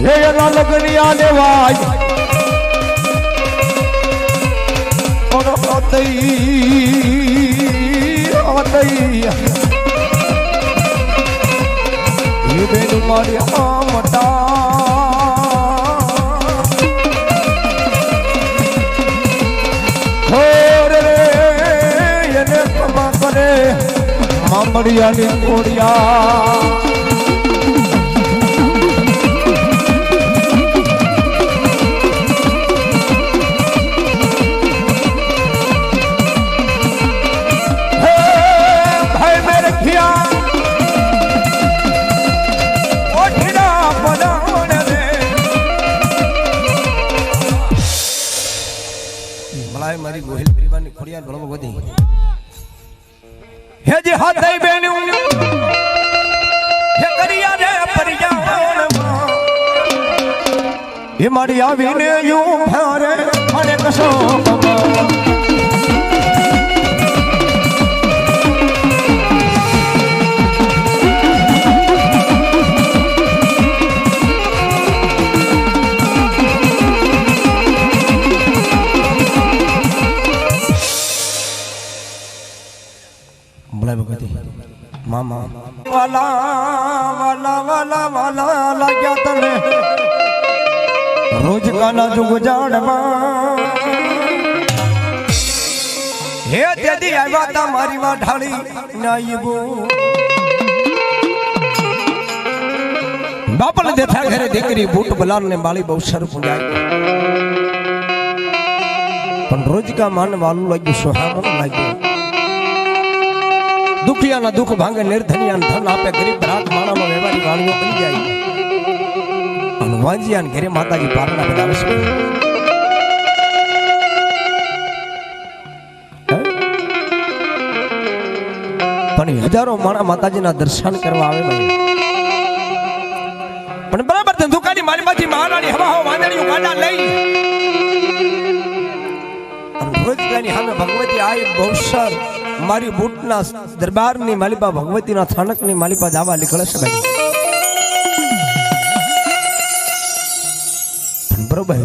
હે એના લગનિયા દેવાય એ બેન મારી આમટા એને કમા કરે મામડિયાની કોડિયા મારી ગોહિલ પરિવારની ખોડિયાર ભણવા વધી હે જે હાથ દઈ બેનું હે કરિયા રે પરિયાવણમાં હે મારી આવીને યુ ભારે મને કશો મામા વાલા વાલા વાલા વાલા લાગ્યા તને રોજ કાના જુગ જાણવા હે તેદી આવ્યા તા મારી માં ઢાળી નાઈબો બાપલ દેખા ઘરે દીકરી બૂટ બલાન ને બાળી બહુ સર પૂજાય પણ રોજ કા માન વાલું લાગ્યું સુહામણ લાગ્યું દુખિયાના દુઃખ ભાંગે નિર્ધનિયાને ધન આપે ગરીબ રાત માણાનો વ્યવહારી વાણીઓ બની જાય અને વાંજિયાને ઘરે માતાજી પારણા બધાવે છે પણ હજારો માણા માતાજીના દર્શન કરવા આવે ભાઈ પણ બરાબર ધંધુકાની મારી પાછી મહારાણી હવા વાંદણીઓ ગાડા લઈ રોજગાની સામે ભગવતી આઈ બહુસર મારી બૂટના દરબારની માલિપા ભગવતીના થાનકની માલિપા જાવા નીકળે છે ભાઈ બરોબર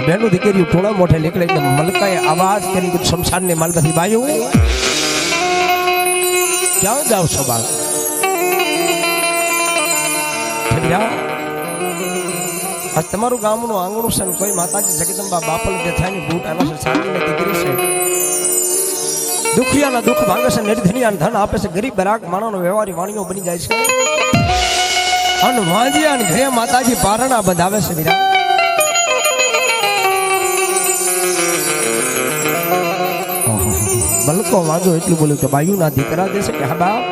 બેનું દીકરી ટોળા મોઢે નીકળે એકદમ મલકાએ આવાજ કરી શમશાનની માલિપાથી બાયું ક્યાં જાવ છો બાળ આ તમારું ગામનું આંગણું છે કોઈ માતાજી જગદંબા બાપલ દેથાની બૂટ આના છે સાંગીની દીકરી છે દુખિયાના દુઃખ ભાંગે છે નિર્ધનિયાને ધન આપે છે ગરીબ બરાક માણસનો વ્યવહારી વાણીઓ બની જાય છે અને વાંજિયાને ઘરે માતાજી પારણા બંધાવે છે વીરા બલકો વાંજો એટલું બોલ્યું કે બાયુના દીકરા દેશે કે હા બાપ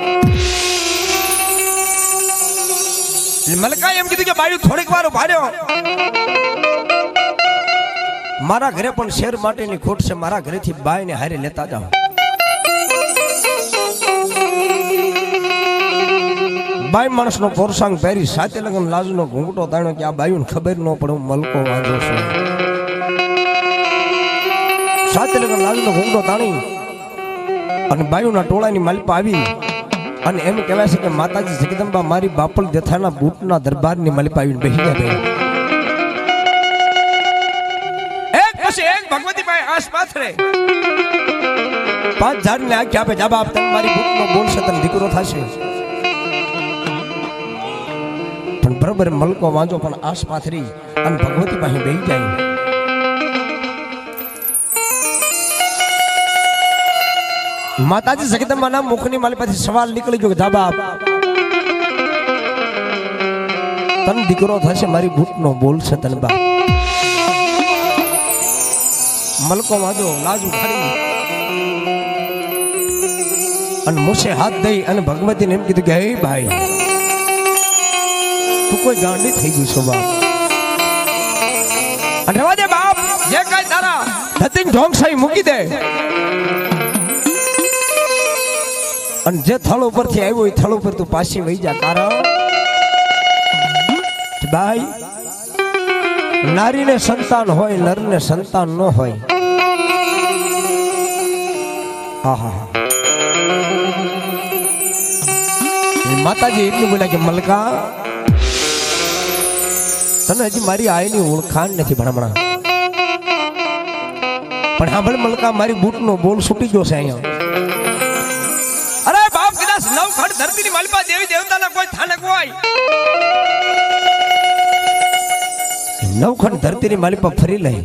મલકા એમ કીધું કે બાયુ થોડીક વાર ભાર્યો મારા ઘરે પણ શેર માટેની ખોટ છે મારા ઘરેથી બાયને હારે લેતા જાઓ બાઈ માણસનો પોરસાંગ પહેરી સાતે લગન લાજનો ઘૂંઘટો તાણ્યો કે આ બાયુને ખબર ન પડે હું મલકો વાંધો છું સાતે લગન લાજનો ઘૂંઘટો તાણી અને બાયુના ટોળાની માલિપા આવી અને એમ કહેવાય છે કે માતાજી જગદંબા મારી બાપલ દેથાના બૂટના દરબારની માલિપા આવીને બેસી ગયા એક પછી એક ભગવતી ભાઈ આસપાસ રે 5 ઝાડને આંખી આપે જવાબ તને મારી બૂટનો બોલશે તને દીકરો થશે પણ બરોબર મલકો વાંજો પણ આસપાસ રહી અને ભગવતી પાસે બેસી જાય માતાજી જગદંબાના મુખની માલિપાથી સવાલ નીકળી ગયો કે જાબાપ તને દીકરો થશે મારી બૂટનો બોલશે તને બાપ મલકો વાંધો લાજ ઉખાડી અને મુસે હાથ દઈ અને ભગવતીને એમ કીધું કે હે ભાઈ તું કોઈ ગાંડી થઈ ગઈ છો બાપ અને રહેવા દે બાપ જે કઈ તારા ધતિંગ ઢોંગસાઈ મૂકી દે અને જે થળ ઉપરથી આવ્યો એ થળ ઉપર તું પાછી વહી જા કારણ ભાઈ નારીને સંતાન હોય નરને સંતાન ન હોય આહા માતાજી એટલું બોલ્યા કે મલકા તને હજી મારી આઈની ઓળખાણ નથી ભણમણા પણ સાંભળ મલકા મારી બૂટનો બોલ છૂટી ગયો છે અહીંયા અરે બાપ કદાચ નવખંડ ધરતીની માલિપા દેવી દેવતાના કોઈ સ્થાનક હોય નવખંડ ધરતીની માલિપા ફરી લઈ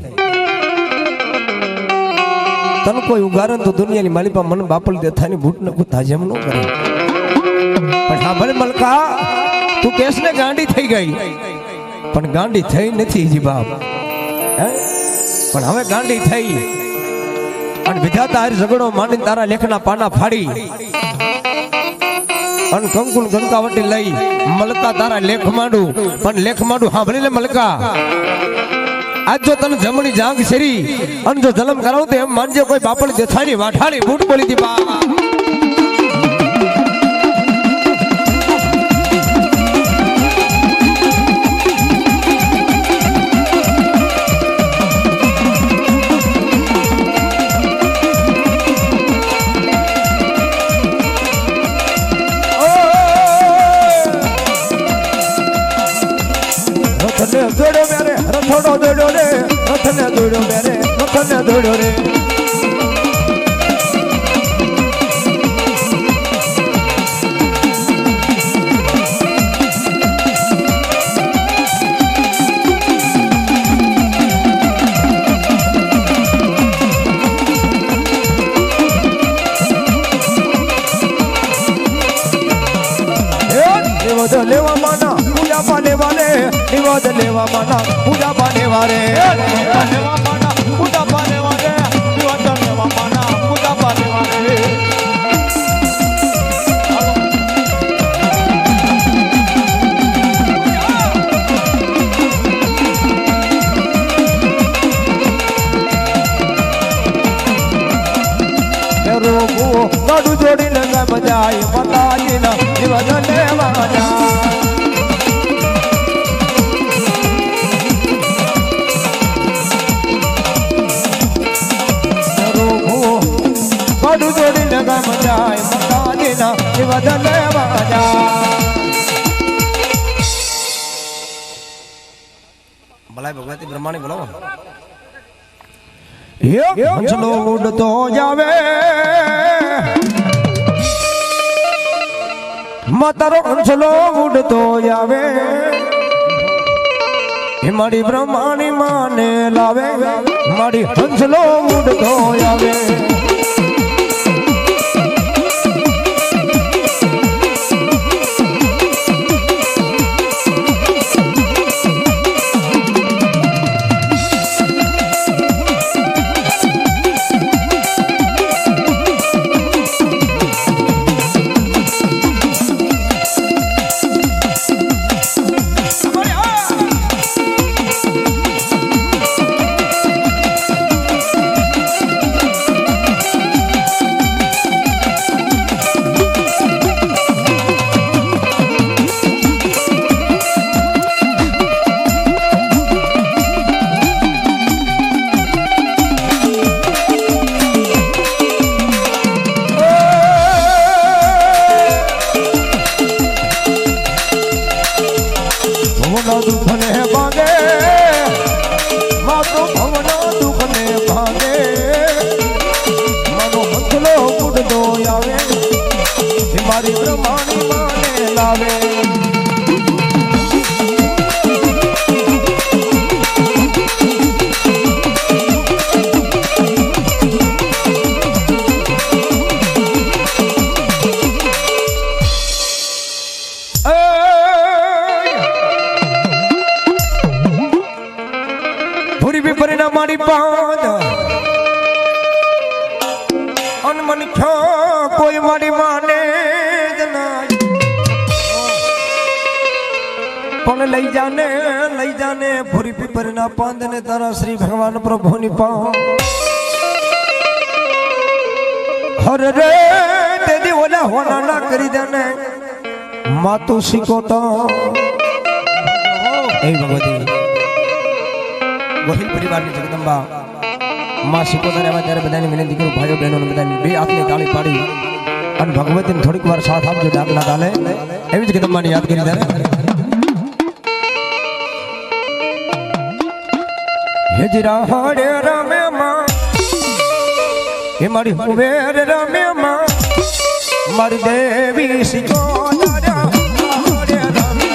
તને કોઈ ઉગારણ તો દુનિયાની માલિપા મન બાપલ દેથાની બૂટને કોઈ તાજમ ન કરે પણ સાંભળ મલકા તું કેસ ને ગાંડી થઈ ગઈ પણ ગાંડી થઈ નથી જી બાપ પણ હવે ગાંડી થઈ અને વિધાતા હારી ઝઘડો માંડી તારા લેખના પાના ફાડી અને કંકુલ ગંકાવટી લઈ મલકા તારા લેખ માંડું પણ લેખ માંડું સાંભળી લે મલકા આજ જો તને જમણી જાંગ શરી અને જો જલમ કરાવું તો એમ માનજે કોઈ બાપડ દેથાની વાઠાળી બૂટ બોલી દી બા દોડ્યો મેરે રથોડો દોડ્યો રે રથને દોડ્યો મેરે રથને દોડ્યો રે લેવા માના પૂજા પાને વાલે નિવાદ લેવા માના પૂજા પાને વારે લેવા માના પૂજા પાને વારે નિવાદ લેવા માના પૂજા પાને વારે રોગો ગાડુ જોડીને ગામ જાય માતાજીના નિવાદ લેવા જાય જોડીને ગામ જાય માતાજીના નિવાદ લેવા જાય ભલાઈ ભગવતી બ્રહ્માણી બોલો હંસલો ઉડતો જાવે માતારો હંસલો ઉડતો જાવે મારી બ્રહ્માણી માને લાવે મારી હંસલો ઉડતો આવે મારી બ્રહ્માણી માને લાવે ભૂરી બી ના મારી પાંદ અનમન કોઈ મારી માને પણ લઈ જાને ભૂરી પીપર ના પાંદ ને તારા શ્રી ભગવાન પ્રભુ ની પાં હર રે તે દી ઓલા હોના ના કરી દેને માતુ શીખોતો એ ભગવતી ગોહિલ પરિવારની જગદંબા માં શીખોતા રહેવા ત્યારે બધાની વિનંતી કરું ભાઈઓ બહેનો બધાની બે હાથની તાળી પાડી અને ભગવતીને થોડીક વાર સાથ આપજો ડાકના તાલે એવી જગદંબાની યાદ કરી ત્યારે હેજરા હરે રમે માં એ મારી કુબેર રમે માં મારી દેવી સિકોદર હરે રમે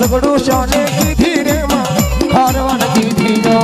ઝઘડું શાને કીધી રે માં હારવાન કીધી નો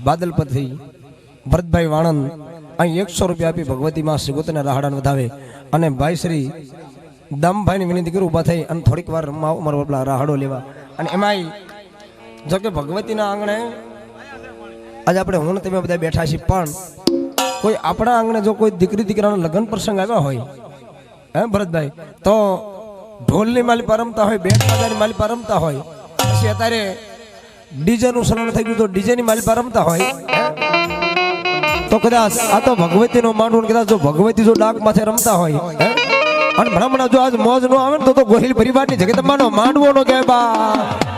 બાદલ પરથી ભરતભાઈ વાણંદ અહીં 100 રૂપિયા આપી ભગવતી માં સિગોતના રાહડાને વધાવે અને ભાઈ શ્રી દામભાઈની વિનંતી કરી ઊભા થઈ અને થોડીક વાર રમવા મારો બાપલા રાહડો લેવા અને એમાંય જો કે ભગવતીના આંગણે આજે આપણે હું તમે બધા બેઠા છીએ પણ કોઈ આપણા આંગણે જો કોઈ દીકરી દીકરાનો લગ્ન પ્રસંગ આવ્યા હોય હે ભરતભાઈ તો ઢોલની માલિપા રમતા હોય બેટ બાજાની માલિપા રમતા હોય પછી અત્યારે ડીજે નું શરણ થઈ ગયું તો ડીજે ની માલિપા રમતા હોય તો કદાચ આ તો ભગવતી નો માંડવું કદાચ જો ભગવતી જો ડાક માથે રમતા હોય અને ભ્રમણા જો આજ મોજ નો આવે ને તો ગોહિલ પરિવાર ની જગતમાં નો માંડવો નો કે બા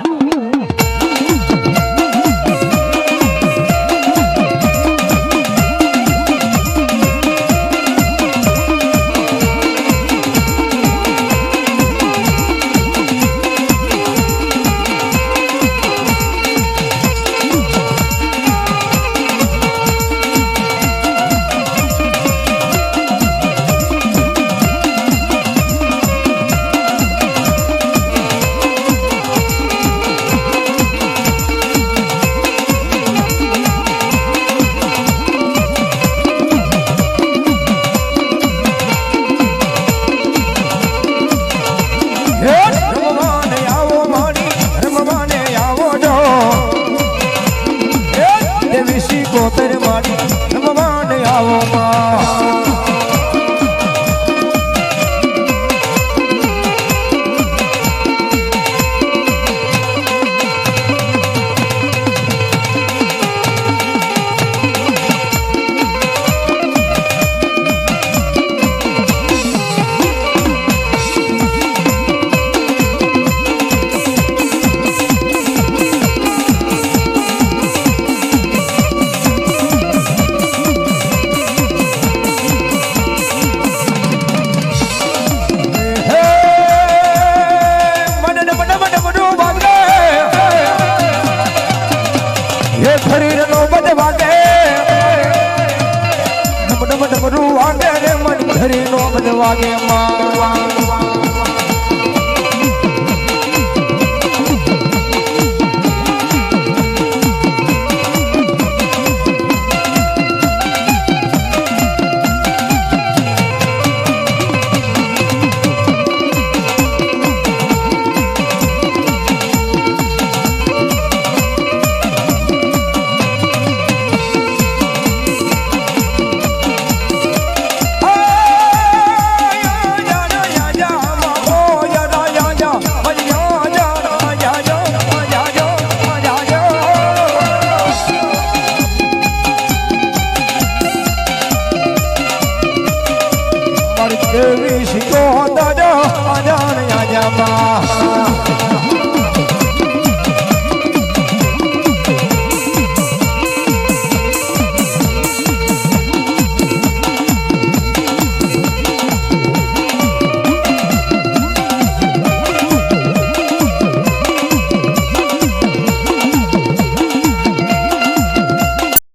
વાગે માં